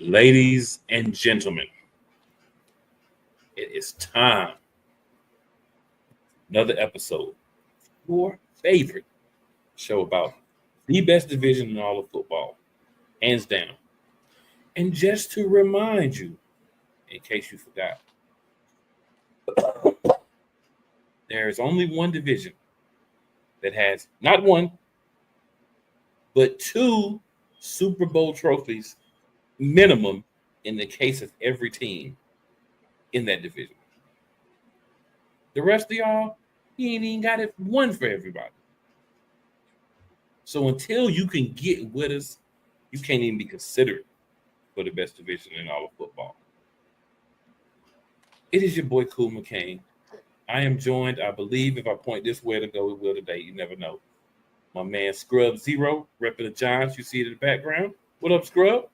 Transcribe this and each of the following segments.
Ladies and gentlemen, it is time. Another episode. Your favorite show about the best division in all of football, hands down. And just to remind you, in case you forgot, there is only one division that has not one, but two Super Bowl trophies minimum in the case of every team in that division. The rest of y'all, he ain't even got it one for everybody. So until you can get with us, you can't even be considered for the best division in all of football. It is your boy Cool McCain. I am joined, I believe, if I point this way to go, it will today. You never know. My man Scrub Zero, repping the Giants. You see it in the background. What up, Scrub?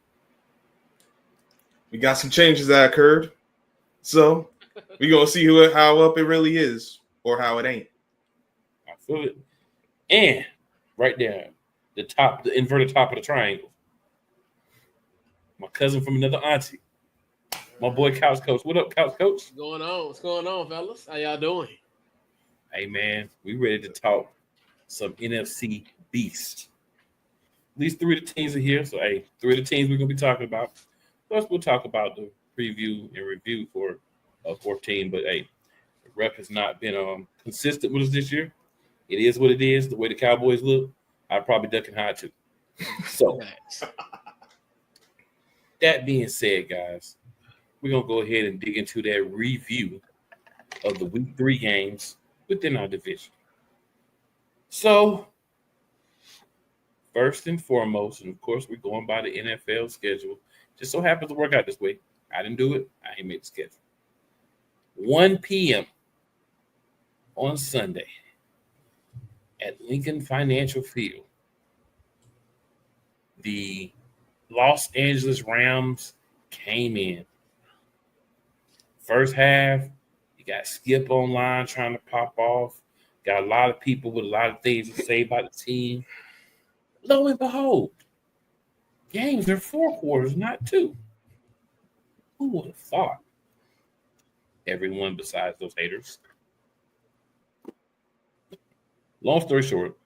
We got some changes that occurred. So we're going to see how up it really is or how it ain't. I feel it. And right there, the inverted top of the triangle. My cousin from another auntie. My boy Couch Coach. What up, Couch Coach? What's going on? What's going on, fellas? How y'all doing? Hey, man, we ready to talk some NFC Beast. At least three of the teams are here. So, hey, three of the teams we're going to be talking about. Plus, we'll talk about the preview and review for 14. But, hey, the rep has not been consistent with us this year. It is what it is. The way the Cowboys look, I'd probably duck and hide too. So, that being said, guys, we're going to go ahead and dig into that review of the Week 3 games within our division. So, first and foremost, and of course, we're going by the NFL schedule. Just so happens to work out this way. I didn't do it. I ain't made the schedule. 1 p.m. on Sunday at Lincoln Financial Field, the Los Angeles Rams came in. First half, you got Skip online trying to pop off. Got a lot of people with a lot of things to say about the team. Lo and behold, games are 4 quarters, not 2. Who would have thought? Everyone besides those haters. Long story short,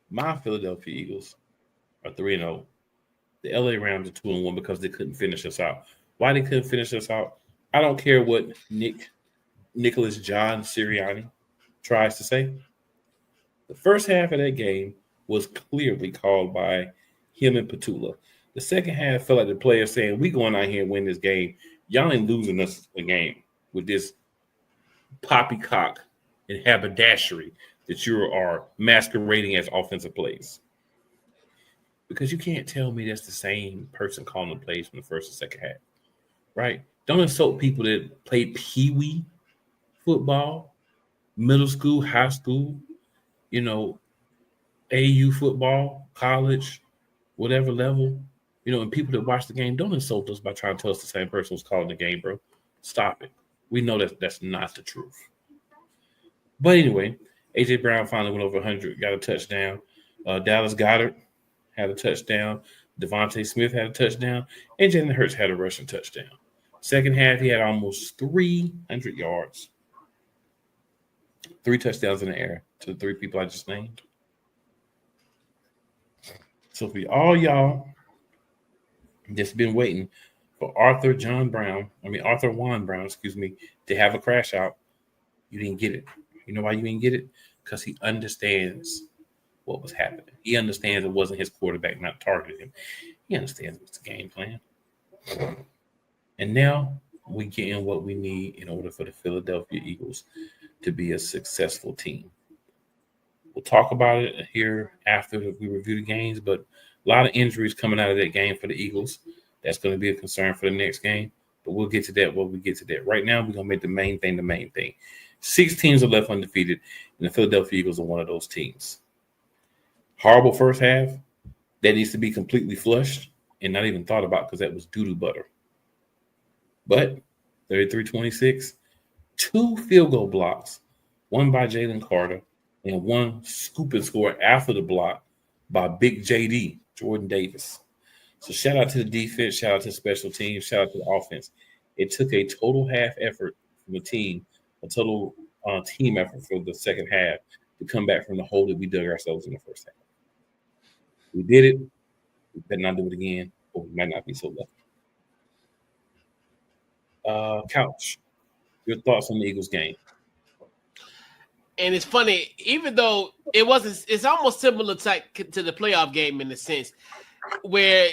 my Philadelphia Eagles are 3-0. The LA Rams are 2-1 because they couldn't finish us out. Why they couldn't finish us out? I don't care what Nicholas John Sirianni tries to say. The first half of that game was clearly called by him and Petula. The second half felt like the players saying, we going out here and win this game. Y'all ain't losing us a game with this poppycock and haberdashery that you are masquerading as offensive plays. Because you can't tell me that's the same person calling the plays from the first and second half, right? Don't insult people that played peewee football, middle school, high school, AU football, college, whatever level, and people that watch the game. Don't insult us by trying to tell us the same person was calling the game, bro. Stop it. We know that's not the truth. But anyway, A.J. Brown finally went over 100, got a touchdown. Dallas Goedert had a touchdown. Devontae Smith had a touchdown. And Jalen Hurts had a rushing touchdown. Second half, he had almost 300 yards. 3 touchdowns in the air to the 3 people I just named. So for all y'all that's been waiting for Arthur Juan Brown, to have a crash out, you didn't get it. You know why you didn't get it? Because he understands what was happening. He understands it wasn't his quarterback not targeting him. He understands what's the game plan. And now we get in what we need in order for the Philadelphia Eagles to be a successful team. We'll talk about it here after we review the games, but a lot of injuries coming out of that game for the Eagles. That's going to be a concern for the next game, but we'll get to that when we get to that. Right now, we're going to make the main thing. 6 teams are left undefeated, and the Philadelphia Eagles are one of those teams. Horrible first half. That needs to be completely flushed and not even thought about because that was doo-doo butter. But 33-26, 2 field goal blocks, one by Jalen Carter and one scoop and score after the block by Big JD, Jordan Davis. So shout out to the defense, shout out to the special teams, shout out to the offense. It took a total half effort from the team, a total team effort for the second half to come back from the hole that we dug ourselves in the first half. We did it. We better not do it again, or we might not be so lucky. Couch, your thoughts on the Eagles game? And it's funny, even though it wasn't, it's almost similar to the playoff game in the sense where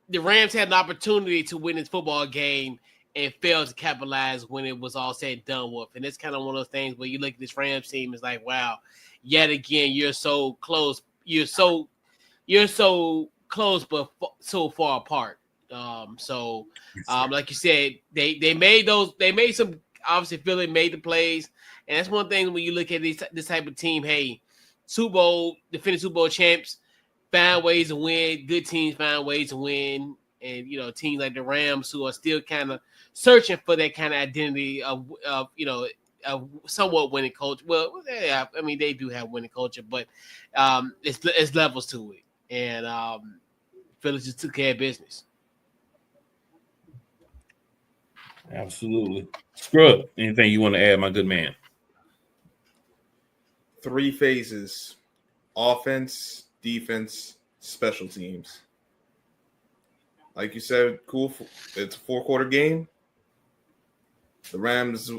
the Rams had an opportunity to win this football game and failed to capitalize when it was all said and done with. And it's kind of one of those things where you look at this Rams team, it's like, wow, yet again, you're so close. You're so close, but so far apart. Like you said, they made some, obviously Philly made the plays. And that's one thing when you look at this type of team, hey, defending Super Bowl champs, find ways to win. Good teams find ways to win. And, teams like the Rams who are still kind of searching for that kind of identity of a somewhat winning culture. Well, they do have winning culture, but it's levels to it. And Phillies just took care of business. Absolutely. Scrub, anything you want to add, my good man? 3 phases: offense, defense, special teams. Like you said, cool. It's a 4-quarter game. The Rams,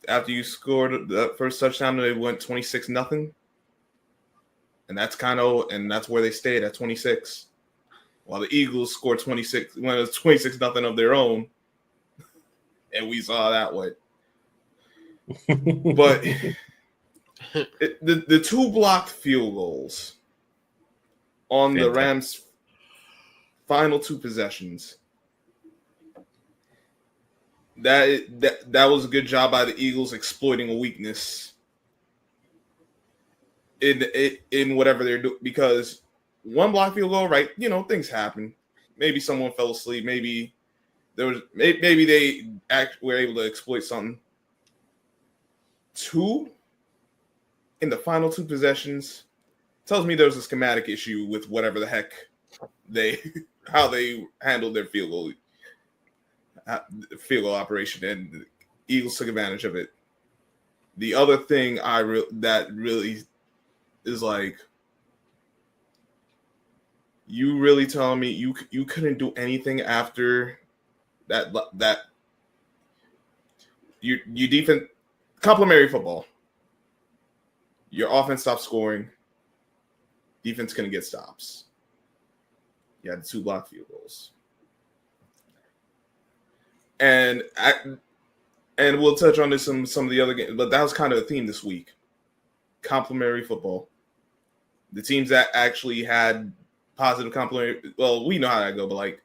after you scored that first touchdown, they went 26-0. And that's where they stayed at 26. While the Eagles scored 26, when it was 26-0 of their own. And we saw that way. But the 2 blocked field goals on the Rams' final 2 possessions. That was a good job by the Eagles exploiting a weakness in whatever they're doing, because 1 block field goal, right? Things happen. Maybe someone fell asleep. Maybe they were able to exploit something. 2 in the final 2 possessions tells me there's a schematic issue with whatever the heck how they handled their field goal operation, and the Eagles took advantage of it. The other thing that really is like, you really telling me you couldn't do anything after that your defense, complementary football. Your offense stopped scoring. Defense couldn't get stops. You had 2 block field goals. And we'll touch on this in some of the other games, but that was kind of a theme this week. Complementary football. The teams that actually had positive complementary, well, we know how that go, but like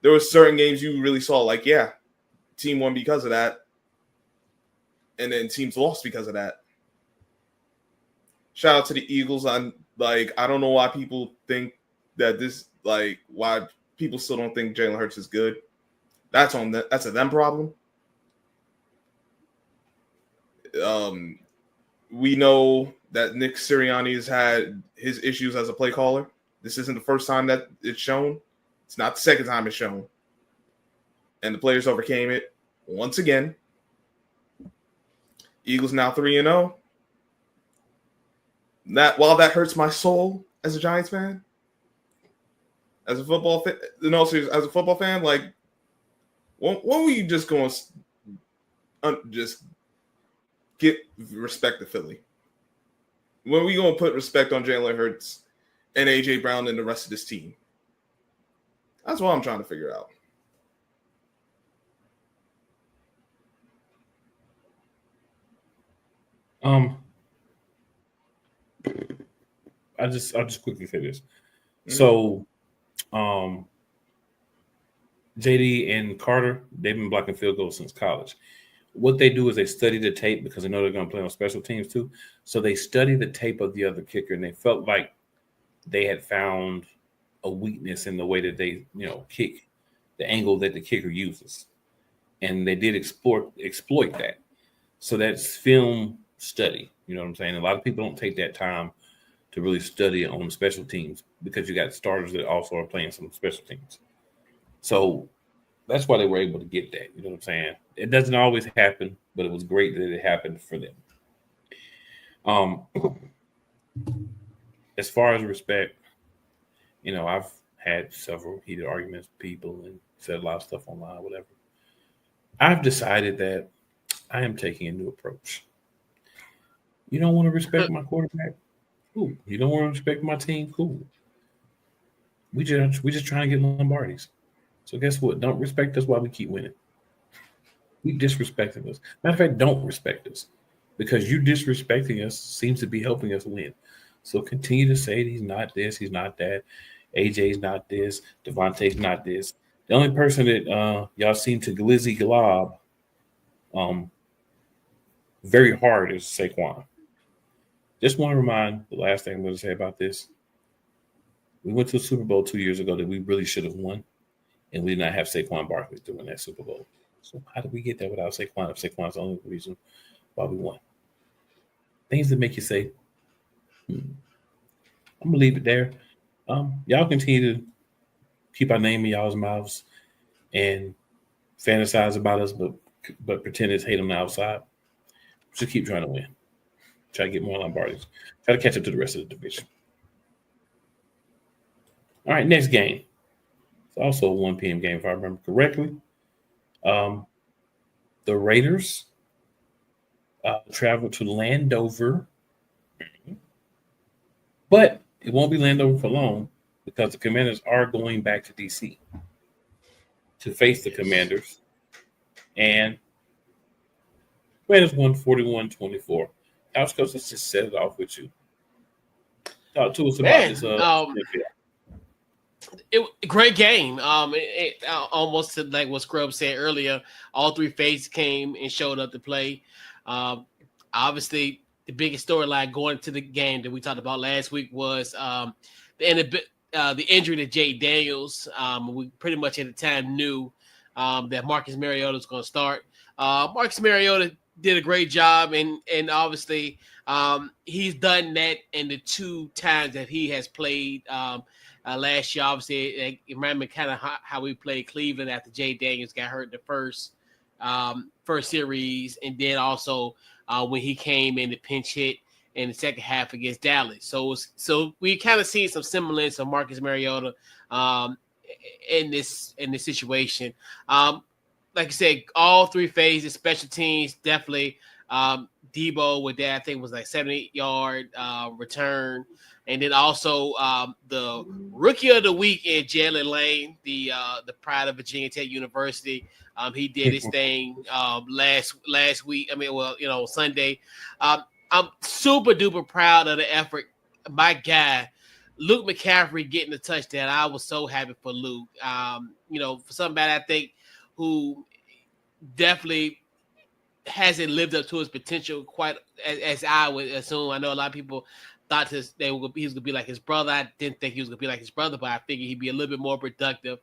there were certain games you really saw, like, yeah, team won because of that, and then teams lost because of that. Shout out to the Eagles. I don't know why people think that why people still don't think Jalen Hurts is good. That's a them problem. We know that Nick Sirianni has had his issues as a play caller. This isn't the first time that it's shown. It's not the second time it's shown. And the players overcame it once again. Eagles now 3-0. While that hurts my soul as a Giants fan, as a football fan, as a football fan, like, when were you just going to just get respect to Philly? When are we going to put respect on Jalen Hurts and A.J. Brown and the rest of this team? That's what I'm trying to figure out. I'll just quickly say this. Mm-hmm. So, JD and Carter, they've been blocking field goals since college. What they do is they study the tape because they know they're going to play on special teams too. So they study the tape of the other kicker, and they felt like they had found a weakness in the way that they, kick, the angle that the kicker uses. And they did exploit that. So that's film study. You know what I'm saying? A lot of people don't take that time to really study on special teams because you got starters that also are playing some special teams. So that's why they were able to get that. You know what I'm saying? It doesn't always happen, but it was great that it happened for them. As far as respect, I've had several heated arguments with people and said a lot of stuff online, whatever. I've decided that I am taking a new approach. You don't want to respect my quarterback? Cool. You don't want to respect my team? Cool. We just trying to get Lombardis. So guess what? Don't respect us while we keep winning. Keep disrespecting us. Matter of fact, don't respect us. Because you disrespecting us seems to be helping us win. So continue to say he's not this, he's not that. AJ's not this, Devontae's not this. The only person that y'all seem to glizzy glob very hard is Saquon. Just want to remind the last thing I'm going to say about this. We went to the Super Bowl 2 years ago that we really should have won, and we did not have Saquon Barkley during that Super Bowl. So how did we get there without Saquon if Saquon's the only reason why we won? Things that make you say, I'm going to leave it there. Y'all continue to keep our name in y'all's mouths and fantasize about us, but pretend it's hate on the outside. Just keep trying to win. Try to get more Lombardis. Try to catch up to the rest of the division. All right, next game. It's also a 1 p.m. game, if I remember correctly. The Raiders travel to Landover. But it won't be Landover for long because the Commanders are going back to D.C. to face the Commanders. And Commanders won 41-24. Couch Coach, let's just set it off with you. Talk to us about this. Great game. Almost to like what Scrub said earlier, all three phases came and showed up to play. Obviously, the biggest storyline going into the game that we talked about last week was the injury to Jay Daniels. We pretty much at the time knew that Marcus Mariota was going to start. Marcus Mariota did a great job, and obviously he's done that in the 2 times that he has played last year. Obviously, it reminded me kind of how we played Cleveland after Jay Daniels got hurt in the first series, and then also when he came in the pinch hit in the second half against Dallas. So we kind of see some semblance of Marcus Mariota in this situation. Like I said, all 3 phases, special teams, definitely. Debo with that, I think it was like 78-yard return. And then also the rookie of the week in Jalen Lane, the pride of Virginia Tech University. He did his thing last week. Sunday. I'm super duper proud of the effort. My guy, Luke McCaffrey, getting the touchdown. I was so happy for Luke. For somebody I think who definitely hasn't lived up to his potential quite as I would assume. I know a lot of people thought he was going to be like his brother. I didn't think he was going to be like his brother, but I figured he'd be a little bit more productive.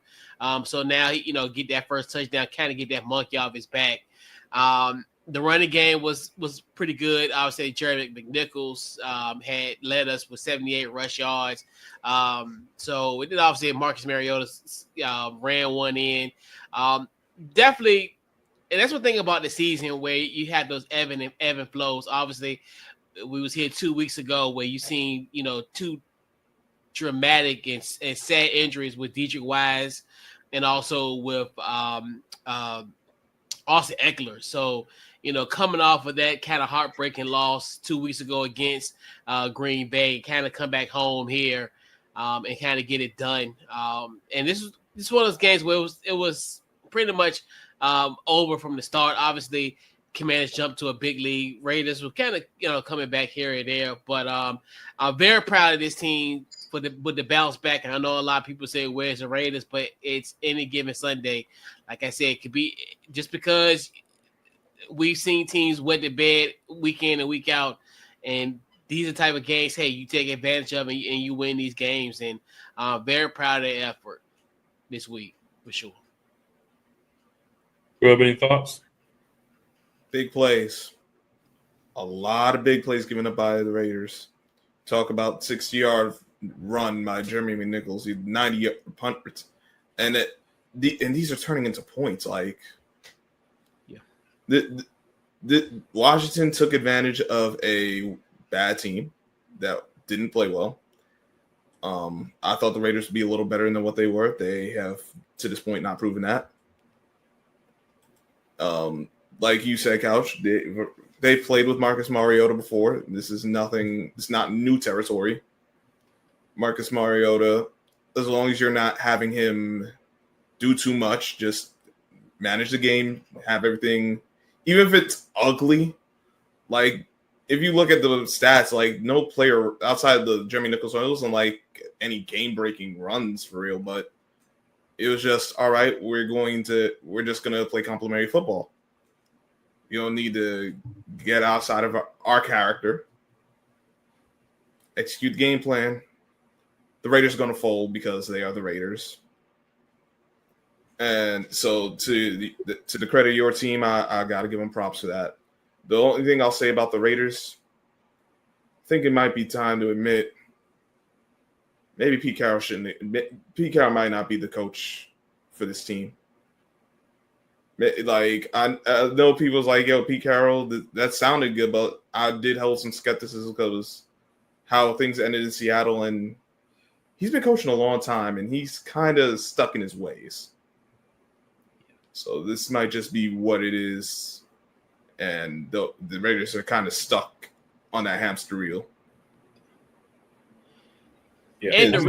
So now he, get that first touchdown, kind of get that monkey off his back. The running game was pretty good. I would say Jerry McNichols had led us with 78 rush yards. So it did obviously Marcus Mariota ran one in. Definitely. And that's one thing about the season where you had those ebb and flows. Obviously, we was here 2 weeks ago where you seen, 2 dramatic and sad injuries with Dietrich Wise and also with Austin Eckler. So, coming off of that kind of heartbreaking loss 2 weeks ago against Green Bay, kind of come back home here and kind of get it done. And this is one of those games where it was pretty much over from the start. Obviously, Commanders jumped to a big lead. Raiders were kind of, coming back here and there. But I'm very proud of this team with the bounce back. And I know a lot of people say, where's the Raiders? But it's any given Sunday. Like I said, it could be just because we've seen teams wet the bed week in and week out. And these are the type of games, hey, you take advantage of and you win these games. And I'm very proud of the effort this week, for sure. You have any thoughts? Big plays. A lot of big plays given up by the Raiders. Talk about 60-yard run by Jeremy McNichols. He 90-yard punt. And these are turning into points. Like, yeah, the Washington took advantage of a bad team that didn't play well. I thought the Raiders would be a little better than what they were. They have, to this point, not proven that. Like you said, Couch, they played with Marcus Mariota before. This is nothing. It's not new territory. Marcus Mariota, as long as you're not having him do too much, just manage the game, have everything, even if it's ugly. Like, if you look at the stats, like, no player outside of the Jeremy Nichols, it wasn't like any game-breaking runs for real, but it was just, all right, we're just going to play complimentary football. You don't need to get outside of our character. Execute the game plan. The Raiders are going to fold because they are the Raiders. And so to the credit of your team, I got to give them props for that. The only thing I'll say about the Raiders, I think it might be time to admit maybe Pete Carroll Pete Carroll might not be the coach for this team. Like, I know people's like, yo, Pete Carroll, that sounded good, but I did hold some skepticism because how things ended in Seattle, and he's been coaching a long time, and he's kind of stuck in his ways. So this might just be what it is, and the Raiders are kind of stuck on that hamster wheel. Yeah, and the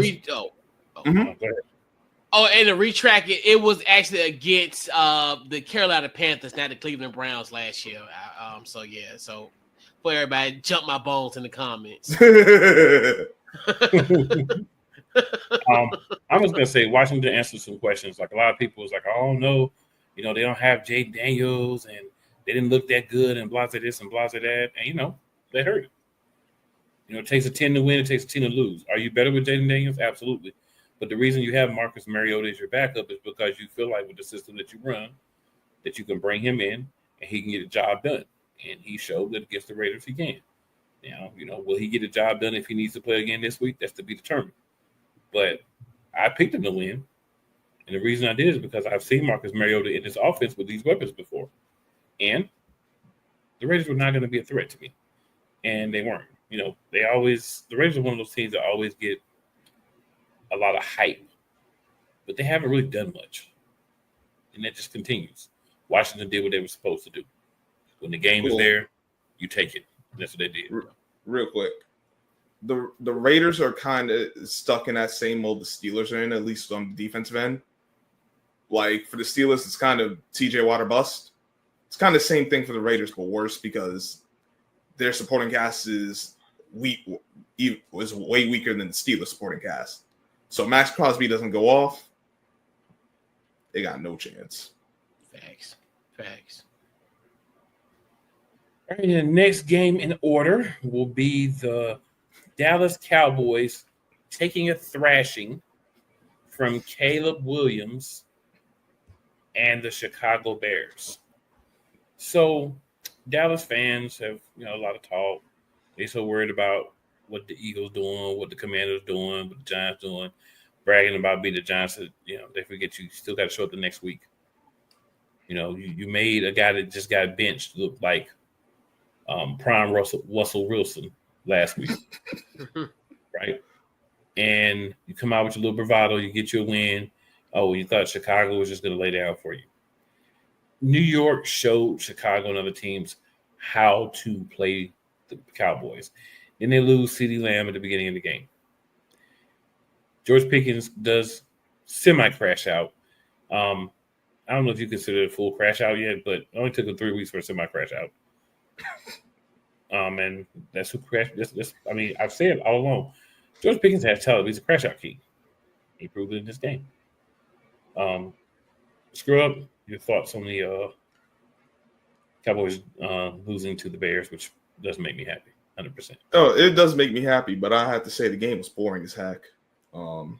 and to retrack it, it was actually against the Carolina Panthers, not the Cleveland Browns last year. So for everybody, jump my bones in the comments. I was gonna say Washington answered some questions. Like, a lot of people was like, "Oh no, they don't have Jay Daniels and they didn't look that good and blah this and blah that," and they hurt it. It takes a 10 to win, it takes a 10 to lose. Are you better with Jaden Daniels? Absolutely. But the reason you have Marcus Mariota as your backup is because you feel like with the system that you run, that you can bring him in and he can get the job done. And he showed that against the Raiders he can. Will he get the job done if he needs to play again this week? That's to be determined. But I picked him to win. And the reason I did is because I've seen Marcus Mariota in this offense with these weapons before. And the Raiders were not going to be a threat to me. And they weren't. The Raiders are one of those teams that always get a lot of hype, but they haven't really done much. And that just continues. Washington did what they were supposed to do. When the game was there, you take it. That's what they did. Real quick. The Raiders are kind of stuck in that same mold the Steelers are in, at least on the defensive end. Like, for the Steelers, it's kind of TJ Watt or bust. It's kind of the same thing for the Raiders, but worse because their supporting cast is way weaker than the Steelers supporting cast. So Max Crosby doesn't go off, they got no chance. Facts. All right, the next game in order will be the Dallas Cowboys taking a thrashing from Caleb Williams and the Chicago Bears. So Dallas fans have, a lot of talk. They're so worried about what the Eagles doing, what the Commanders doing, what the Giants doing, bragging about beating the Giants. They forget you still got to show up the next week. You made a guy that just got benched look like prime Russell Wilson last week, right? And you come out with your little bravado, you get your win. Oh, you thought Chicago was just going to lay down for you. New York showed Chicago and other teams how to play the Cowboys. Then they lose CeeDee Lamb at the beginning of the game. George Pickens does semi-crash out. I don't know if you consider it a full crash out yet, but it only took him 3 weeks for a semi-crash out. And that's who crashed. I've said all along, George Pickens has talent. He's a crash out king. He proved it in this game. Screw up. Your thoughts on the Cowboys losing to the Bears, which doesn't make me happy, 100%. Oh, it does make me happy, but I have to say the game was boring as heck. 3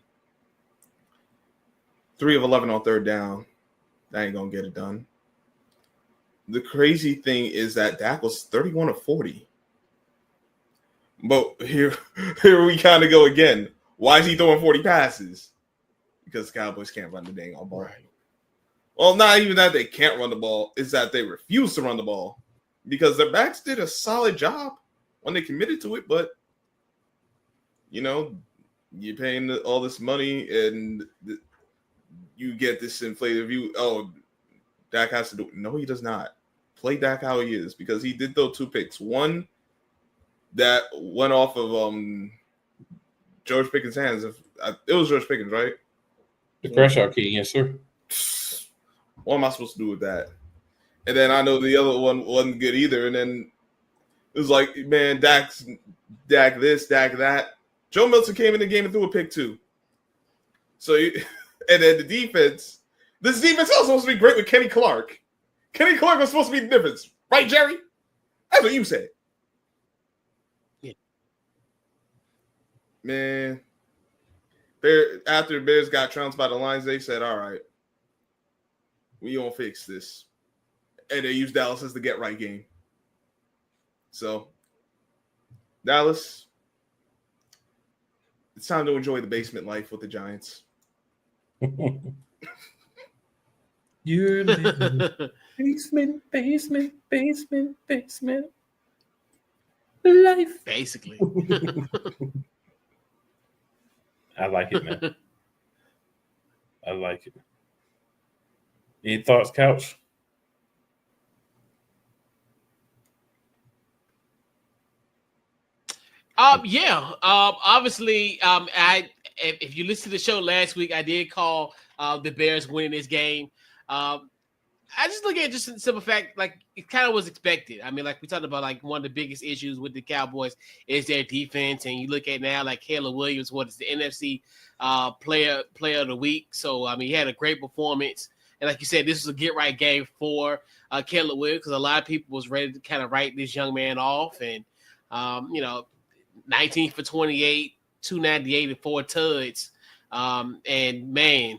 of 11 on third down. That ain't going to get it done. The crazy thing is that Dak was 31 of 40. But here we kind of go again. Why is he throwing 40 passes? Because the Cowboys can't run the dang on ball. Right. Well, not even that they can't run the ball, is that they refuse to run the ball because their backs did a solid job when they committed to it. But, you're paying all this money and you get this inflated view. Oh, Dak has to do it. No, he does not. Play Dak how he is because he did throw 2 picks. One that went off of George Pickens' hands. It was George Pickens, right? The crash out key, yes, sir. What am I supposed to do with that? And then I know the other one wasn't good either. And then it was like, man, Dak this, Dak that. Joe Milton came in the game and threw a pick too. So, and then the defense. This defense was supposed to be great with Kenny Clark. Kenny Clark was supposed to be the difference, right, Jerry? That's what you said. Yeah. Man, after the Bears got trounced by the Lions, they said, all right, we gonna fix this. And they used Dallas as the get-right game. So, Dallas, it's time to enjoy the basement life with the Giants. You're living basement life. Basically. I like it, man. I like it. Any thoughts, Couch? Yeah. Obviously, if you listen to the show last week, I did call the Bears winning this game. I just look at it just in the simple fact, like it kind of was expected. I mean, like we talked about, like one of the biggest issues with the Cowboys is their defense, and you look at now, like Caleb Williams, what is the NFC player of the week? So I mean, he had a great performance, and like you said, this was a get right game for Caleb Williams because a lot of people was ready to kind of write this young man off, and 19 for 28, 298 and 4 tuds, and man.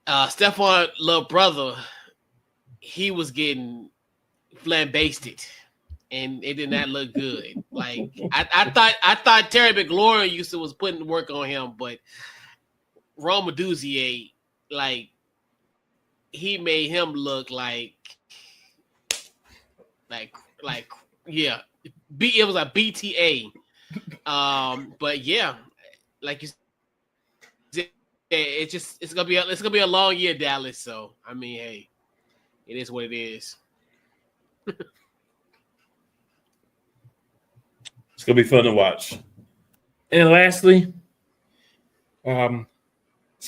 Stephon, little brother, he was getting flambasted, and it did not look good. Like I thought Terry McLaurin was putting work on him, but Rome Duzier, like he made him look like yeah, it was a BTA. But yeah, like you. It's gonna be a long year, Dallas. So I mean, hey, it is what it is. It's gonna be fun to watch. And lastly, Sunday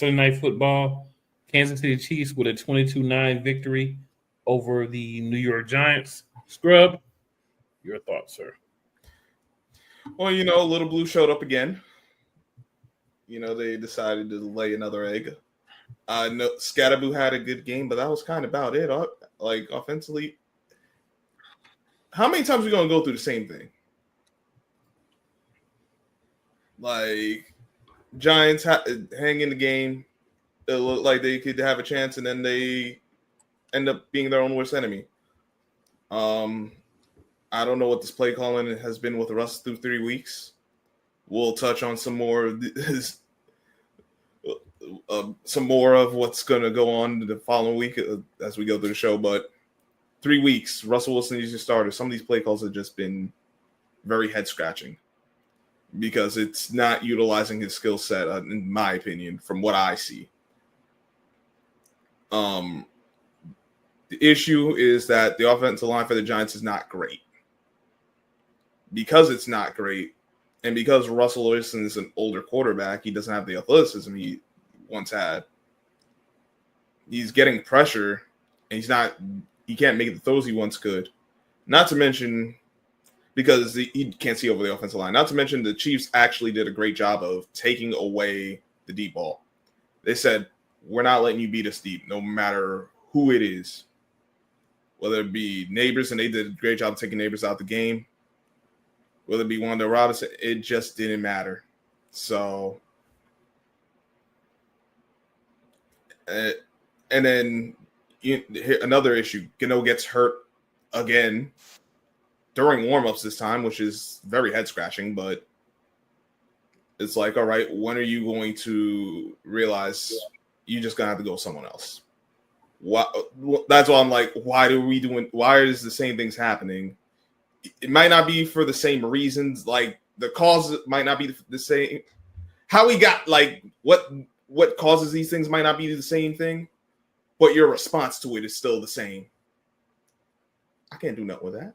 Night Football, Kansas City Chiefs with a 22-9 victory over the New York Giants. Scrub, your thoughts, sir? Well, Little Blue showed up again. They decided to lay another egg. No, Scatterboo had a good game, but that was kind of about it. Like, offensively, how many times are we going to go through the same thing? Like, Giants hang in the game. It looked like they could have a chance, and then they end up being their own worst enemy. I don't know what this play calling has been with Russ through 3 weeks. We'll touch on some more of what's going to go on the following week as we go through the show. But 3 weeks, Russell Wilson is your starter. Some of these play calls have just been very head scratching because it's not utilizing his skill set, in my opinion, from what I see. The issue is that the offensive line for the Giants is not great. Because it's not great, and because Russell Wilson is an older quarterback, he doesn't have the athleticism he once had. He's getting pressure, and he can't make the throws he once could. Not to mention, because he can't see over the offensive line. Not to mention, the Chiefs actually did a great job of taking away the deep ball. They said, we're not letting you beat us deep, no matter who it is. Whether it be Neighbors, and they did a great job of taking Neighbors out the game. Whether it be Wanda Robinson, it just didn't matter. So, and then another issue, Gano gets hurt again during warmups this time, which is very head scratching. But it's like, all right, when are you going to realize you just gonna have to go with someone else? That's why I'm like, why is the same things happening? It might not be for the same reasons. Like the cause might not be the same. How we got like what causes these things might not be the same thing, but your response to it is still the same. I can't do nothing with that.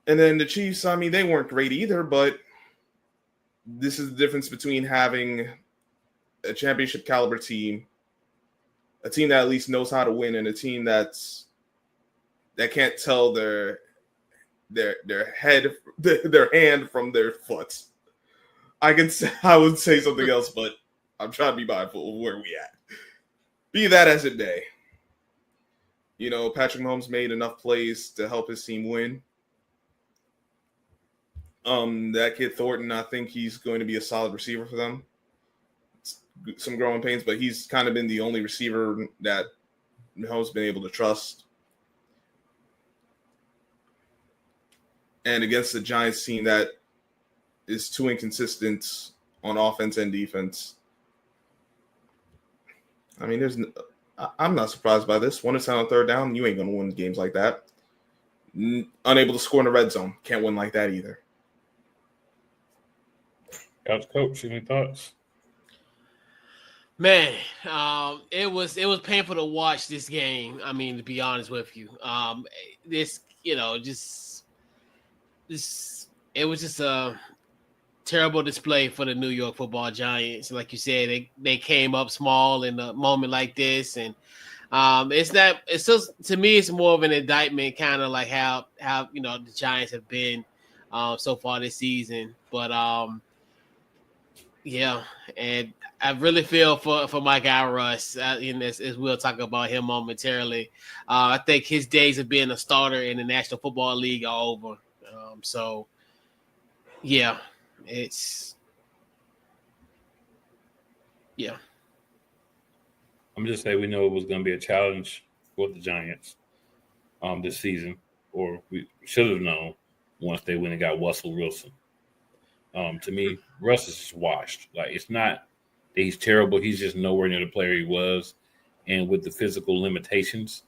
And then the Chiefs, I mean, they weren't great either, but this is the difference between having a championship caliber team, a team that at least knows how to win, and a team that can't tell their hand from their foot. I would say something else, but I'm trying to be mindful of where we at. Be that as it may, Patrick Mahomes made enough plays to help his team win. That kid Thornton, I think he's going to be a solid receiver for them. Some growing pains, but he's kind of been the only receiver that Mahomes been able to trust. And against the Giants team that is too inconsistent on offense and defense, I mean, I'm not surprised by this. 1-10 on third down, you ain't going to win games like that. Unable to score in the red zone, can't win like that either. Coach, any thoughts? Man, it was painful to watch this game. I mean, to be honest with you, it was just a terrible display for the New York Football Giants. Like you said, they came up small in a moment like this, and it's just, to me, it's more of an indictment, kind of like how the Giants have been so far this season. But yeah, and I really feel for my guy Russ. As we'll talk about him momentarily. I think his days of being a starter in the National Football League are over. So yeah, I'm just saying we know it was going to be a challenge for the Giants this season, or we should have known once they went and got Russell Wilson. To me, Russ is just washed. Like, it's not that he's terrible. He's just nowhere near the player he was. And with the physical limitations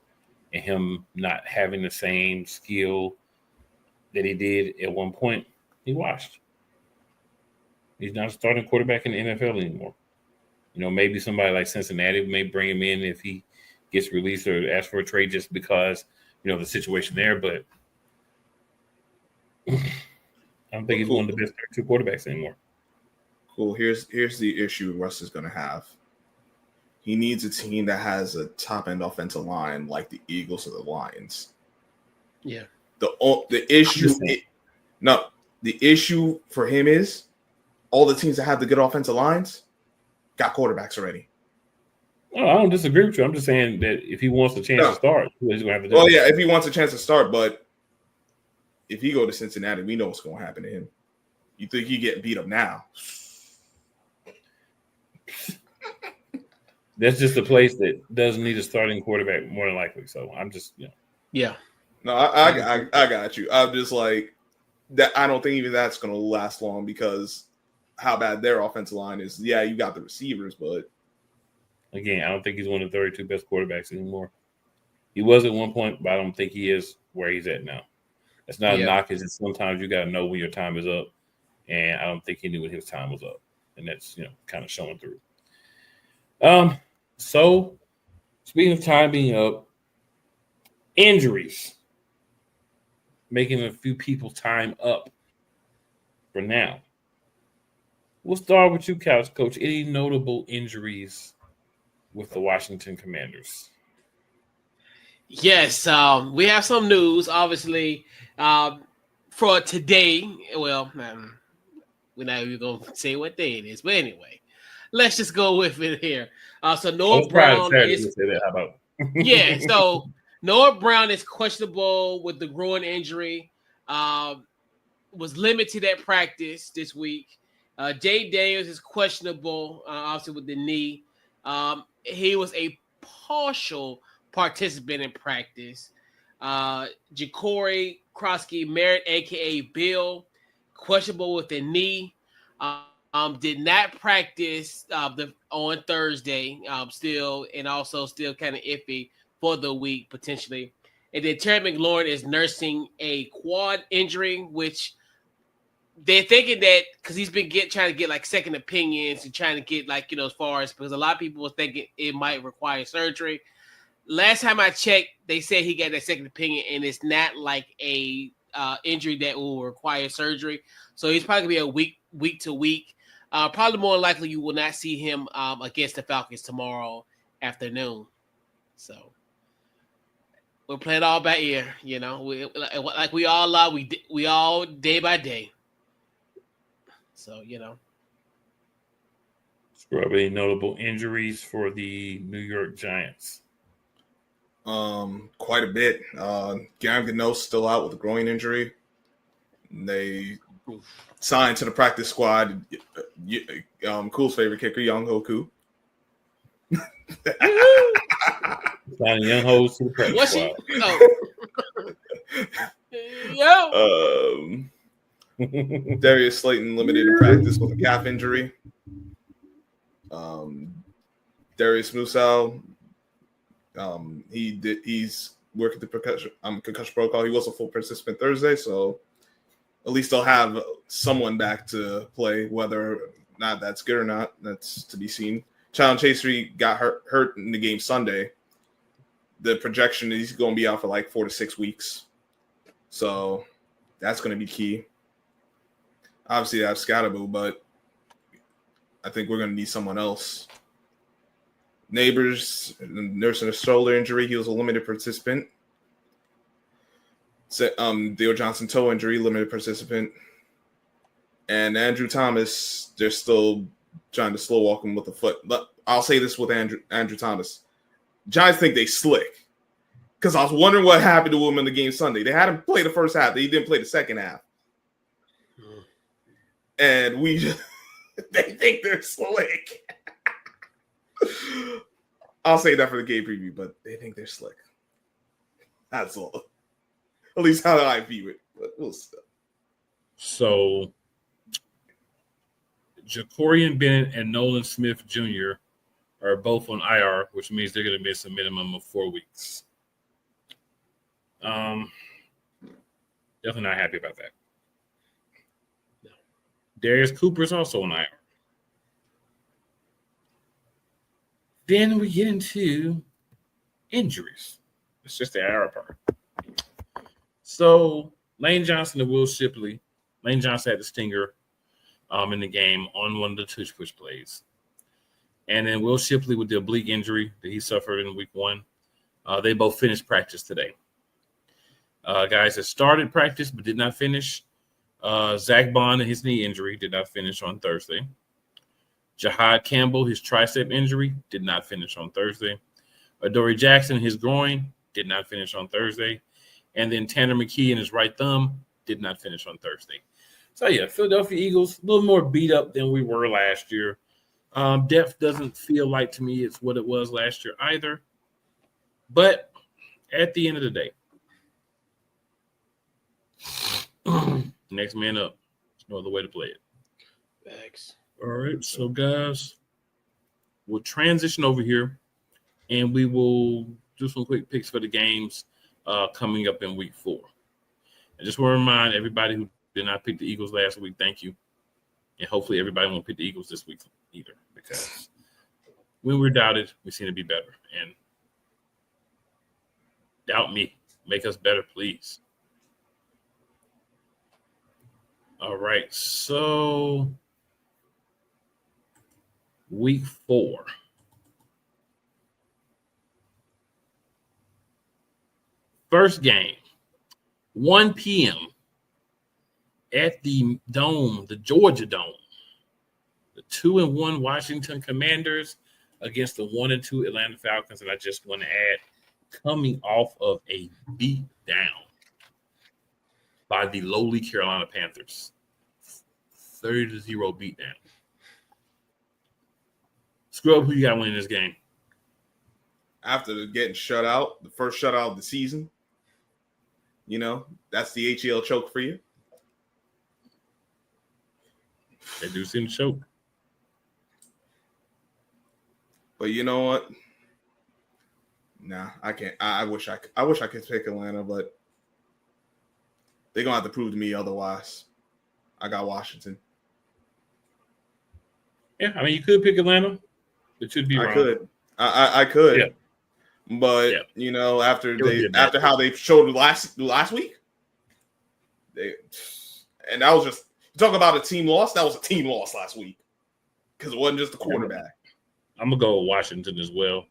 and him not having the same skill that he did at one point, he washed. He's not a starting quarterback in the NFL anymore. Maybe somebody like Cincinnati may bring him in if he gets released or ask for a trade just because, the situation there. But I don't think he's one of the best two quarterbacks anymore. Cool. Here's the issue Russ is going to have. He needs a team that has a top-end offensive line like the Eagles or the Lions. Yeah. The issue for him is all the teams that have the good offensive lines got quarterbacks already. No, I don't disagree with you. I'm just saying that if he wants a chance to start, he's going to have to do Well, yeah, if he wants a chance to start, but if he go to Cincinnati, we know what's going to happen to him. You think he get beat up now? That's just a place that doesn't need a starting quarterback more than likely. So I'm just, Yeah. No, I got you. I'm just like that. I don't think even that's going to last long because how bad their offensive line is. Yeah, you got the receivers, but again, I don't think he's one of the 32 best quarterbacks anymore. He was at one point, but I don't think he is where he's at now. It's not a knock. It's just sometimes you got to know when your time is up, and I don't think he knew when his time was up, and that's kind of showing through. So speaking of time being up, injuries making a few people time up for now. We'll start with you, Couch Coach. Any notable injuries with the Washington Commanders? Yes, we have some news, obviously, for today. Well, we're not even going to say what day it is, but anyway, let's just go with it here. So Noah Brown is. How about? Yeah, so Noah Brown is questionable with the groin injury. Was limited at practice this week. Jay Daniels is questionable, obviously with the knee. He was a partial participant in practice. Ja'Cory Krosky Merritt, a.k.a. Bill, questionable with the knee. did not practice on Thursday. Still kind of iffy for the week potentially. And then Terry McLaurin is nursing a quad injury, which they're thinking that because he's been trying to get like second opinions and trying to get like, as far as, because a lot of people were thinking it might require surgery. Last time I checked, they said he got that second opinion, and it's not like a injury that will require surgery. So he's probably gonna be a week to week. Probably more likely you will not see him against the Falcons tomorrow afternoon. So we're playing all by ear, like we all are. We all day by day. So Scrub, any notable injuries for the New York Giants? Quite a bit. Garen Gano's still out with a groin injury. They signed to the practice squad. Cool's favorite kicker, Young Hoku. Signing young hoes to the practice squad. Darius Slayton limited in practice with a calf injury. Darius Musal, he's working the concussion protocol. He was a full participant Thursday, so at least they'll have someone back to play. Whether or not that's good or not, that's to be seen. Chandler Chasery got hurt in the game Sunday. The projection is he's going to be out for like 4 to 6 weeks. So that's going to be key. Obviously, they have Scatterboo, but I think we're going to need someone else. Neighbors nursing a shoulder injury. He was a limited participant. Theo Johnson toe injury, limited participant. And Andrew Thomas, they're still trying to slow walk him with a foot. I'll say this with Andrew Thomas. Giants think they slick. Because I was wondering what happened to him in the game Sunday. They had him play the first half. He didn't play the second half. And they think they're slick. I'll say that for the game preview, but they think they're slick. That's all. At least how I view it. But we'll see. So, Jacorian Bennett and Nolan Smith Jr. are both on IR, which means they're going to miss a minimum of 4 weeks. Definitely not happy about that. No. Darius Cooper's also on IR. Then we get into injuries. It's just the IR part. So Lane Johnson and Will Shipley. Lane Johnson had the stinger in the game on one of the tush push plays. And then Will Shipley with the oblique injury that he suffered in week 1. They both finished practice today. Guys that started practice but did not finish. Zach Bond and his knee injury did not finish on Thursday. Jahad Campbell, his tricep injury, did not finish on Thursday. Adoree Jackson, his groin, did not finish on Thursday. And then Tanner McKee and his right thumb did not finish on Thursday. So, yeah, Philadelphia Eagles, a little more beat up than we were last year. Depth doesn't feel like to me it's what it was last year either. But at the end of the day, next man up. There's no other way to play it. Thanks. All right, so guys, we'll transition over here, and we will do some quick picks for the games coming up in week 4. I just want to remind everybody who did not pick the Eagles last week, thank you. And hopefully everybody won't pick the Eagles this week either, because when we're doubted, we seem to be better. And doubt me. Make us better, please. All right, so week 4. First game, 1 p.m. at the Dome, the Georgia Dome. The 2-1 Washington Commanders against the 1-2 Atlanta Falcons. And I just want to add, coming off of a beat down by the lowly Carolina Panthers. 30-0 beatdown. Scrub, who you got winning this game? After getting shut out, the first shutout of the season, that's the HEL choke for you. They do seem to choke. But you know what? Nah, I can't. I wish I could pick Atlanta, but they're gonna have to prove to me otherwise. I got Washington. Yeah, I mean, you could pick Atlanta, but you'd be wrong. I could. Yeah. But you know, after how they showed last week, and that was just talk about a team loss. That was a team loss last week because it wasn't just the quarterback. I'm gonna go with Washington as well.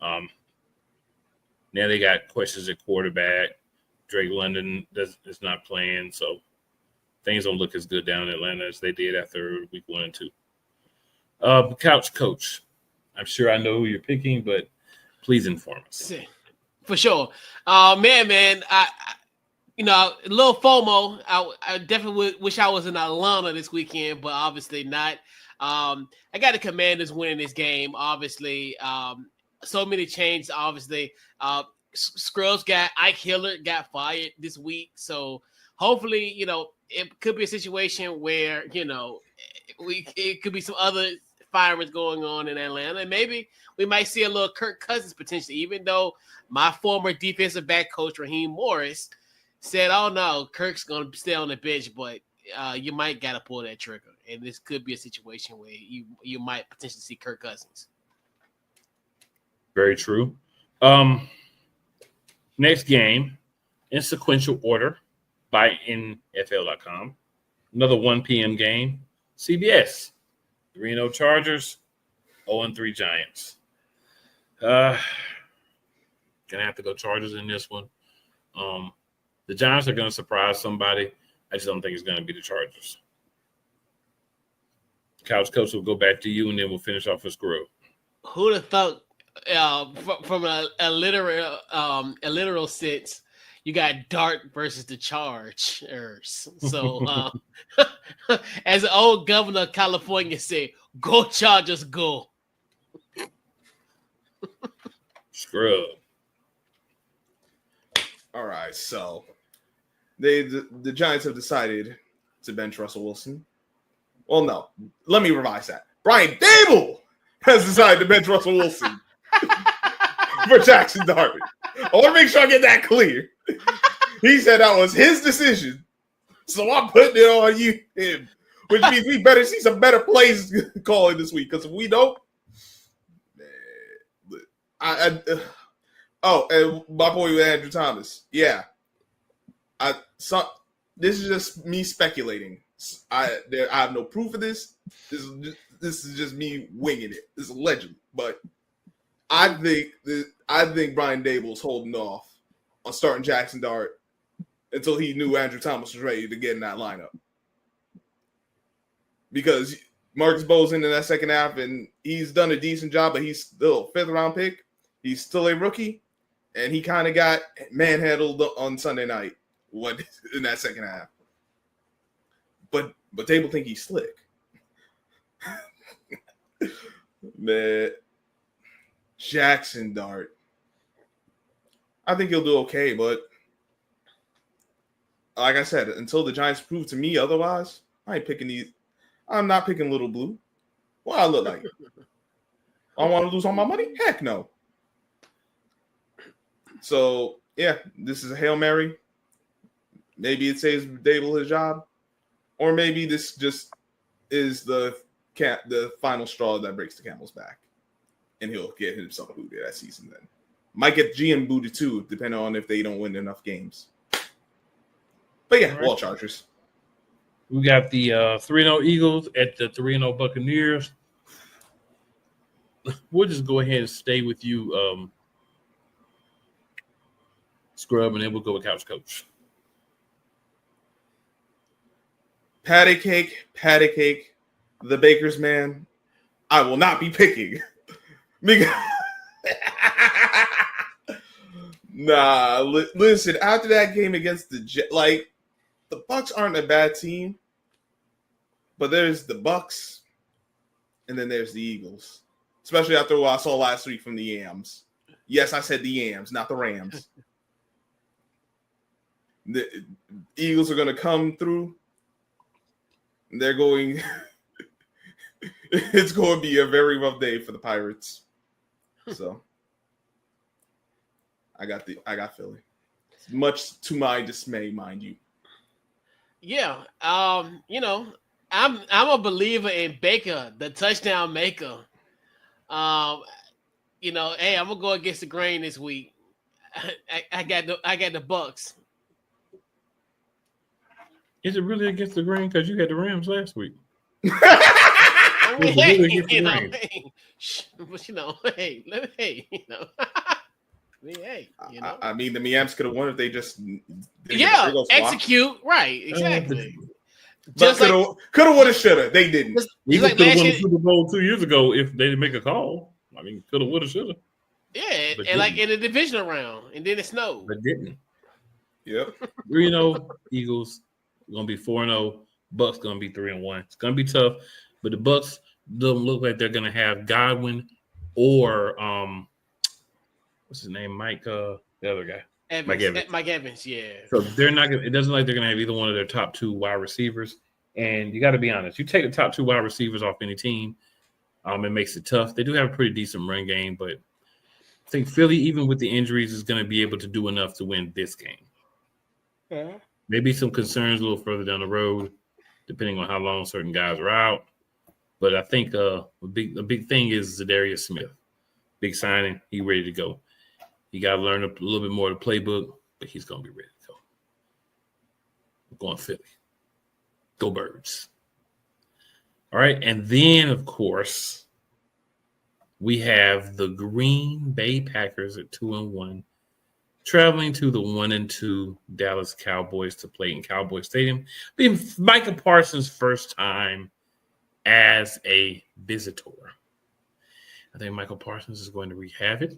Now they got questions at quarterback. Drake London is not playing, so things don't look as good down in Atlanta as they did after week 1 and 2. Couch coach. I'm sure I know who you're picking, but please inform us. For sure. Man, I a little FOMO. I definitely wish I was in Atlanta this weekend, but obviously not. I got the Commanders winning this game, obviously. So many changes, obviously. Scrubs Ike Hillard got fired this week. So hopefully, it could be a situation where, it could be some other firings going on in Atlanta. And maybe we might see a little Kirk Cousins potentially, even though my former defensive back coach, Raheem Morris, said, oh, no, Kirk's going to stay on the bench, but you might got to pull that trigger. And this could be a situation where you might potentially see Kirk Cousins. Very true. Next game, in sequential order by NFL.com. Another 1 p.m. game. CBS. 3-0 Chargers, 0-3 Giants. Gonna have to go Chargers in this one. The Giants are gonna surprise somebody. I just don't think it's gonna be the Chargers. Couch coach will go back to you, and then we'll finish off with Scrub. Who'd have thought? From a literal sense, you got Dart versus the Chargers. So, as an old governor of California said, "Go Chargers, go." Scrub. All right, so the Giants have decided to bench Russell Wilson. Well, no, let me revise that. Brian Dable has decided to bench Russell Wilson for Jackson Dart. I want to make sure I get that clear. He said that was his decision, so I'm putting it on him, which means we better see some better plays calling this week. Because if we don't, and my boy Andrew Thomas, yeah, this is just me speculating. I have no proof of this. This is just me winging it. This is allegedly, but I think Brian Dable's holding off on starting Jackson Dart until he knew Andrew Thomas was ready to get in that lineup. Because Marcus Bowe's in that second half, and he's done a decent job, but he's still a 5th-round pick. He's still a rookie, and he kind of got manhandled on Sunday night in that second half. But Dable think he's slick. Man, Jackson Dart. I think he'll do okay, but like I said, until the Giants prove to me otherwise, I ain't picking these. I'm not picking Little Blue. What I look like? I want to lose all my money? Heck no. So yeah, this is a Hail Mary. Maybe it saves Dable his job, or maybe this just is the final straw that breaks the camel's back, and he'll get himself booted that season. Then might get GM booted too, depending on if they don't win enough games. But yeah, right. All Chargers. We got the 3-0 Eagles at the 3-0 Buccaneers. We'll just go ahead and stay with you, Scrub, and then we'll go with Couch Coach. Patty cake, the baker's man. I will not be picking. Listen, after that game against the Bucs aren't a bad team, but there's the Bucs, and then there's the Eagles. Especially after what I saw last week from the Yams. Yes, I said the Yams, not the Rams. The Eagles are going to come through. They're going. It's going to be a very rough day for the Pirates. So, I got Philly. Much to my dismay, mind you. Yeah. You know, I'm a believer in Baker, the touchdown maker. You know, hey, I'm gonna go against the grain this week. I got the Bucks. Is it really against the grain? Because you had the Rams last week. I mean, Is it really hey, against the you know, grain? but you know, hey, you know, I mean, hey, you know, I mean, the Miams could have won if they just execute right, exactly. Just could have, would have, should have. They didn't. Eagles like could have last won the year, Super Bowl 2 years ago if they didn't make a call. I mean, could have, would have, should have. yeah, But and like didn't. in the divisional round, and then it snowed. But didn't. Yep. 3-0 Eagles gonna be 4-0. Bucks gonna be 3-1. It's gonna be tough, but the Bucks don't look like they're gonna have Godwin or what's his name, Mike, the other guy, Mike Evans, yeah. So they're not gonna. It doesn't look like they're gonna have either one of their top 2 wide receivers. And you got to be honest. You take the top 2 wide receivers off any team, it makes it tough. They do have a pretty decent run game, but I think Philly, even with the injuries, is going to be able to do enough to win this game. Yeah. Maybe some concerns a little further down the road, depending on how long certain guys are out. But I think a big thing is Zadarius Smith. Big signing. He ready to go. He got to learn a little bit more of the playbook, but he's going to be ready to go. I'm going Philly. Go Birds. All right. And then, of course, we have the Green Bay Packers at 2-1, traveling to the 1-2 Dallas Cowboys to play in Cowboy Stadium. Being Micah Parsons' first time as a visitor. I think Michael Parsons is going to wreak havoc.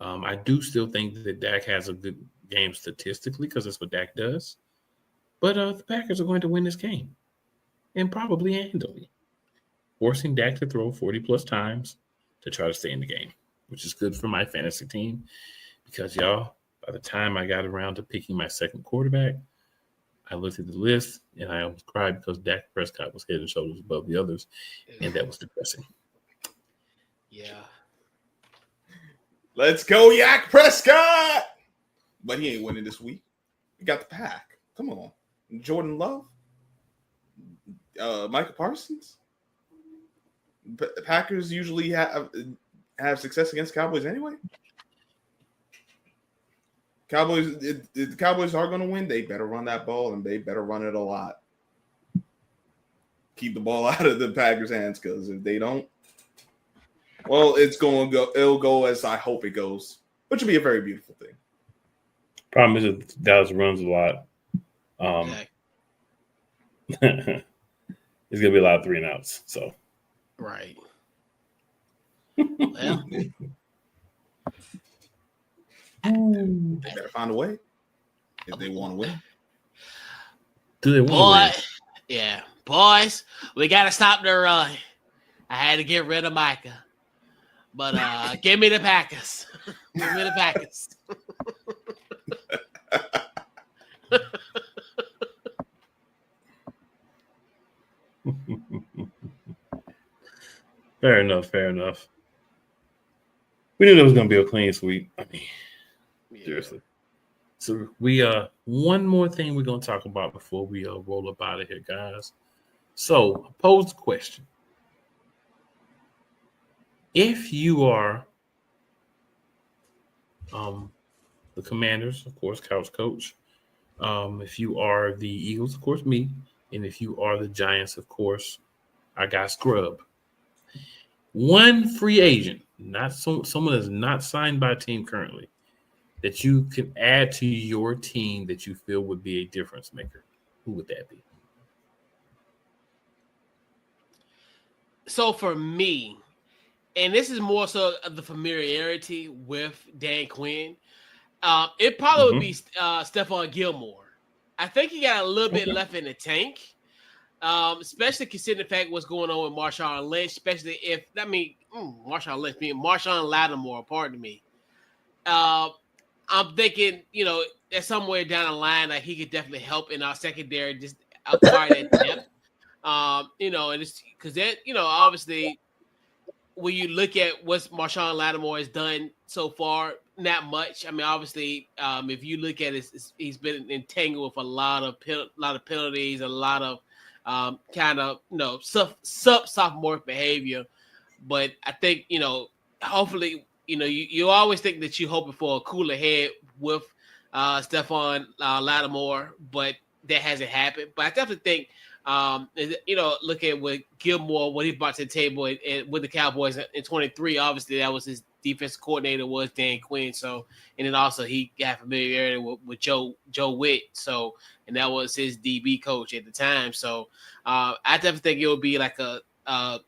I do still think that Dak has a good game statistically because that's what Dak does. But the Packers are going to win this game, and probably handily, forcing Dak to throw 40-plus times to try to stay in the game, which is good for my fantasy team because, y'all, by the time I got around to picking my second quarterback, I looked at the list, and I almost cried because Dak Prescott was head and shoulders above the others, and that was depressing. Yeah. Let's go, Yak Prescott! But he ain't winning this week. We got the pack. Come on. Jordan Love, Micah Parsons. The Packers usually have success against Cowboys anyway. If the Cowboys are going to win, they better run that ball, and they better run it a lot. Keep the ball out of the Packers' hands, because if they don't, well, it'll go as I hope it goes, which will be a very beautiful thing. Problem is that Dallas runs a lot. It's gonna be a lot of 3-and-outs. So right. Well, they better find a way if they want to win. Do they want to win? Yeah, boys, we gotta stop the run. I had to get rid of Micah, but give me the Packers. Give me the Packers. Fair enough. We knew there was going to be a clean sweep. I mean, seriously. So we one more thing we're going to talk about before we roll up out of here, guys. So I posed a question. If you are the Commanders, of course, couch coach. If you are the Eagles, of course, me. And if you are the Giants, of course, I got Scrub. One free agent, not someone that's not signed by a team currently, that you can add to your team that you feel would be a difference maker. Who would that be? So for me, and this is more so of the familiarity with Dan Quinn, it probably would be Stephon Gilmore. I think he got a little bit left in the tank, especially considering the fact what's going on with Marshawn Lynch, especially if, Marshawn Lynch being Marshawn Lattimore, pardon me. I'm thinking, that somewhere down the line, he could definitely help in our secondary, just acquire that depth And it's because that, obviously when you look at what Marshawn Lattimore has done so far, not much. I mean, obviously, if you look at it, he's been entangled with a lot of penalties, a lot of kind of sophomore behavior. But I think hopefully, you always think that you're hoping for a cooler head with Stephon Lattimore, but that hasn't happened. But I definitely think. Look at what Gilmore, what he brought to the table and with the Cowboys in 23. Obviously, that was his defensive coordinator was Dan Quinn. So, and then also he got familiarity with Joe Witt. So, and that was his DB coach at the time. So, I definitely think it would be like a out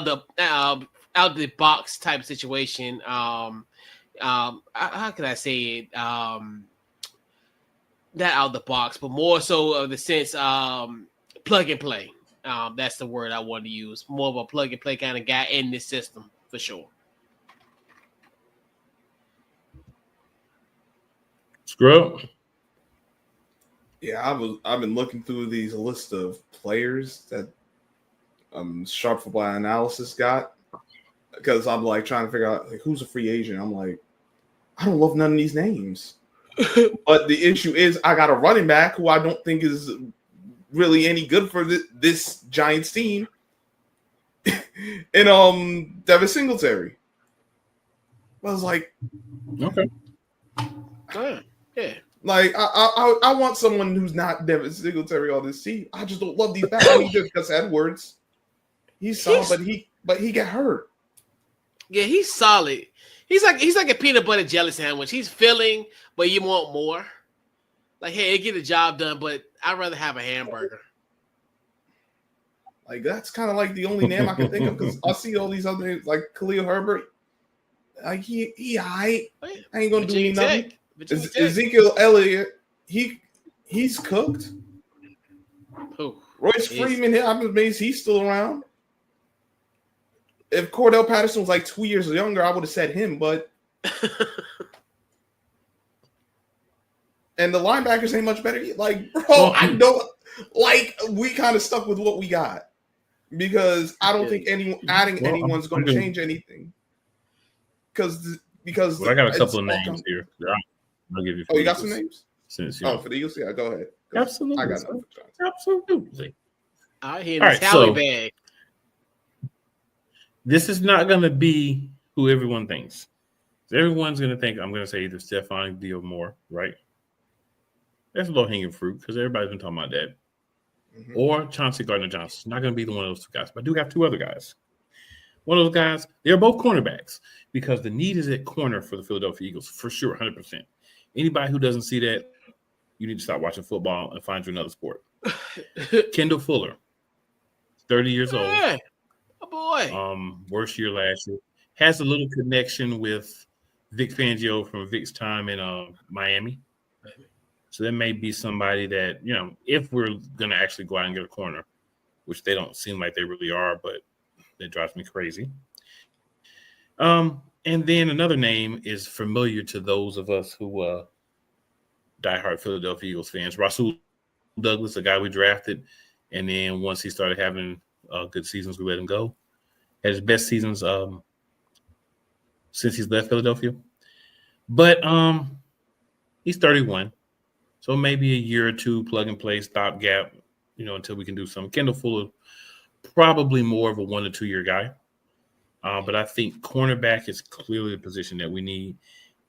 the box type of situation. How can I say it? Not out of the box, but more so of the sense plug and play. That's the word I want to use. More of a plug and play kind of guy in this system for sure. Scrub. Yeah, I've been looking through these list of players that Sharp Football Analysis got because I'm like trying to figure out like who's a free agent. I'm like, I don't love none of these names. But the issue is I got a running back who I don't think is really any good for this Giants team and Devin Singletary. I was like, okay. Yeah. Like I want someone who's not Devin Singletary on this team. I just don't love these backs. I mean, just Gus Edwards. He's solid, but he got hurt. Yeah, he's solid. He's like a peanut butter jelly sandwich. He's filling, but you want more. Like, hey, get the job done, but I'd rather have a hamburger. Like that's kind of like the only name I can think of because I see all these other names like Khalil Herbert. Like he I ain't gonna do nothing. Ezekiel Elliott, he's cooked. Royce Freeman, I'm amazed he's still around. If Cordell Patterson was like 2 years younger, I would have said him, but and the linebackers ain't much better. Like, bro, I know, like we kind of stuck with what we got because I don't think anyone's going to change anything. Because I got a couple of names here. I'll give you. Oh, you got some names? Since for the Eagles, yeah, go ahead. Absolutely, I got nothing. Absolutely. I hear the tally bag. This is not going to be who everyone thinks. Everyone's going to think I'm going to say either Stephon Gilmore, right? That's low-hanging fruit because everybody's been talking about that. Mm-hmm. Or Chauncey Gardner-Johnson. It's not going to be one of those two guys. But I do have two other guys. One of those guys, they're both cornerbacks because the need is at corner for the Philadelphia Eagles, for sure, 100%. Anybody who doesn't see that, you need to stop watching football and find you another sport. Kendall Fuller, 30 years old. Yeah. Oh, boy. Worst year last year. Has a little connection with Vic Fangio from Vic's time in Miami. So there may be somebody that, if we're going to actually go out and get a corner, which they don't seem like they really are, but that drives me crazy. And then another name is familiar to those of us who diehard Philadelphia Eagles fans. Rasul Douglas, a guy we drafted, and then once he started having good seasons, we let him go. Had his best seasons since he's left Philadelphia. But he's 31. So maybe a year or two, plug and play, stopgap, until we can do something. Kendall Fuller, probably more of a 1 to 2 year guy. But I think cornerback is clearly the position that we need.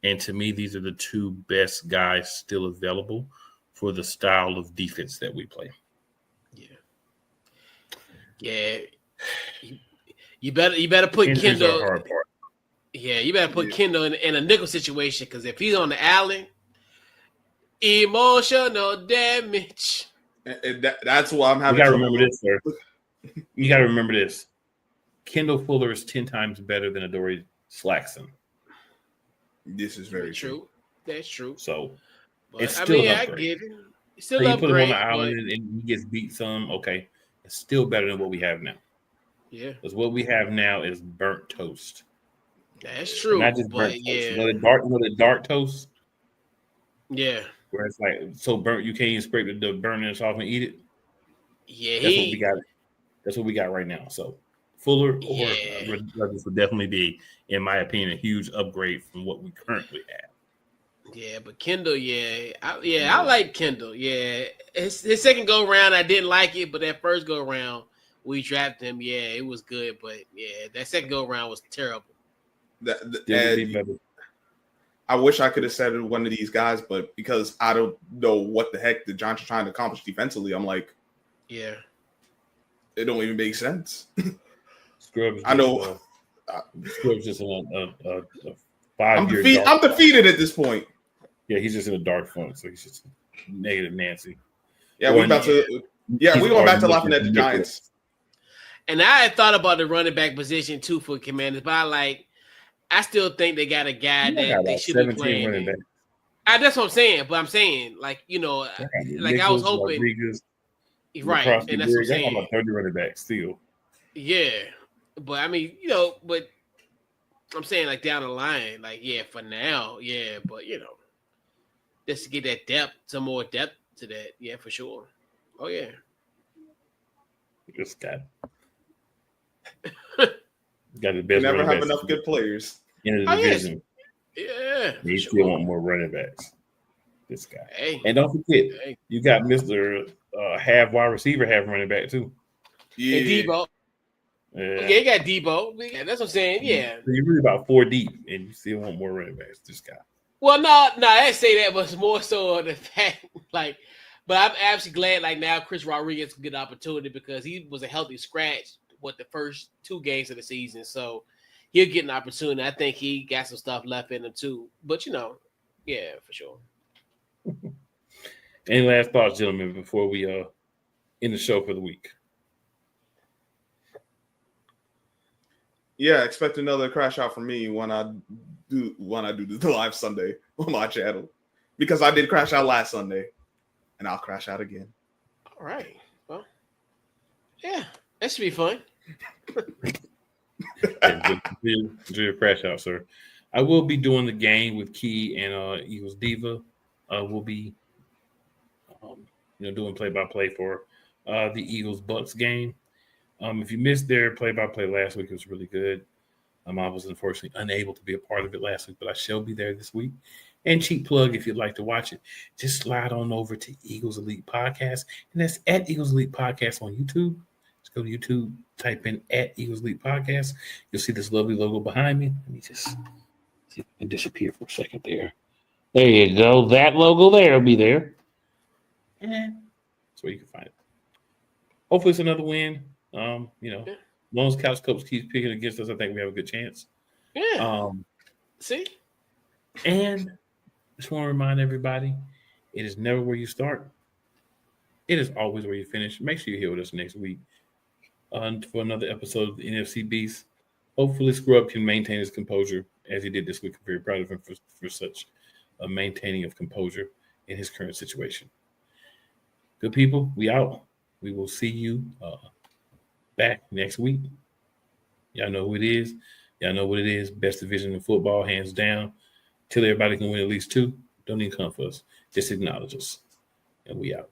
And to me, these are the two best guys still available for the style of defense that we play. Yeah. You better put Kendall. Hard part. Yeah, you better put Kendall in a nickel situation because if he's on the alley, emotional damage. And that's why I'm having. You got to remember this, sir. You got to remember this. Kendall Fuller is 10 times better than Adoree Slaxon. This is very true. That's true. So but, it's still an upgrade. I get it. It's still so you upgrade, put him on the island and he gets beat some. Okay, it's still better than what we have now. Yeah, because what we have now is burnt toast. That's true. Not just burnt toast. You know the dark toast. Yeah. Where it's like so burnt you can't even scrape the burntness off and eat it. Yeah, That's what we got. That's what we got right now. So Fuller or Yeah. Douglas would definitely be, in my opinion, a huge upgrade from what we currently have. Yeah, but Kendall, I like Kendall. Yeah, his second go round, I didn't like it, but that first go round, we drafted him. Yeah, it was good, but yeah, that second go round was terrible. I wish I could have said one of these guys, but because I don't know what the heck the Giants are trying to accomplish defensively, I'm like, yeah, it don't even make sense. Scrubs. I know. Scrubs just in a 5 year. I'm defeated at this point. Yeah, he's just in a dark funk, so he's just negative Nancy. Yeah, we're about to. Yeah, we're going back to laughing at the Giants. And I had thought about the running back position too for Commanders, but I still think they got a guy that they should be playing. Running back. That's what I'm saying. But I'm saying, like, you know, like Nichols, I was hoping. Rodriguez, right, and that's what I'm saying. About 30 running backs still. Yeah, but I mean, you know, but I'm saying like down the line, like for now, but you know, just to get that depth, some more depth to that, for sure. Oh yeah, this guy got the best. You never have enough good players in the division. Yeah, they still want more running backs. This guy, and don't forget, you got Mr. Half wide receiver, half running back too. Yeah, and Debo. Yeah, you got Debo. Yeah, that's what I'm saying. Yeah, so you're really about 4 deep, and you still want more running backs. This guy. Well, no, I didn't say that, but it's more so the fact, like, but I'm actually glad, like, now Chris Rodriguez can get an opportunity because he was a healthy scratch with the first 2 games of the season, so he'll get an opportunity. I think he got some stuff left in him too, but you know, yeah, for sure. Any last thoughts, gentlemen, before we end the show for the week? Yeah, expect another crash out from me when I do the live Sunday on my channel, because I did crash out last Sunday, and I'll crash out again. All right. Well, yeah, that should be fun. Enjoy your crash out, sir. I will be doing the game with Key and Eagles Diva. We'll be, doing play-by-play for the Eagles Bucks game. If you missed their play-by-play last week, it was really good. I was unfortunately unable to be a part of it last week, but I shall be there this week. And cheap plug, if you'd like to watch it, just slide on over to Eagles Elite Podcast, and that's at Eagles Elite Podcast on YouTube. Just go to YouTube, type in at Eagles Elite Podcast. You'll see this lovely logo behind me. Let me just see if it can disappear for a second there. There you go. That logo there will be there. And that's where you can find it. Hopefully it's another win. As long as Couch Copes keeps picking against us, I think we have a good chance. Yeah. See? And just want to remind everybody, it is never where you start. It is always where you finish. Make sure you're here with us next week for another episode of the NFC Beast. Hopefully Scrub can maintain his composure as he did this week. I'm very proud of him for such a maintaining of composure in his current situation. Good people, we out. We will see you back next week. Y'all know who it is. Y'all know what it is. Best division in football, hands down. Till everybody can win at least 2. Don't even come for us. Just acknowledge us. And we out.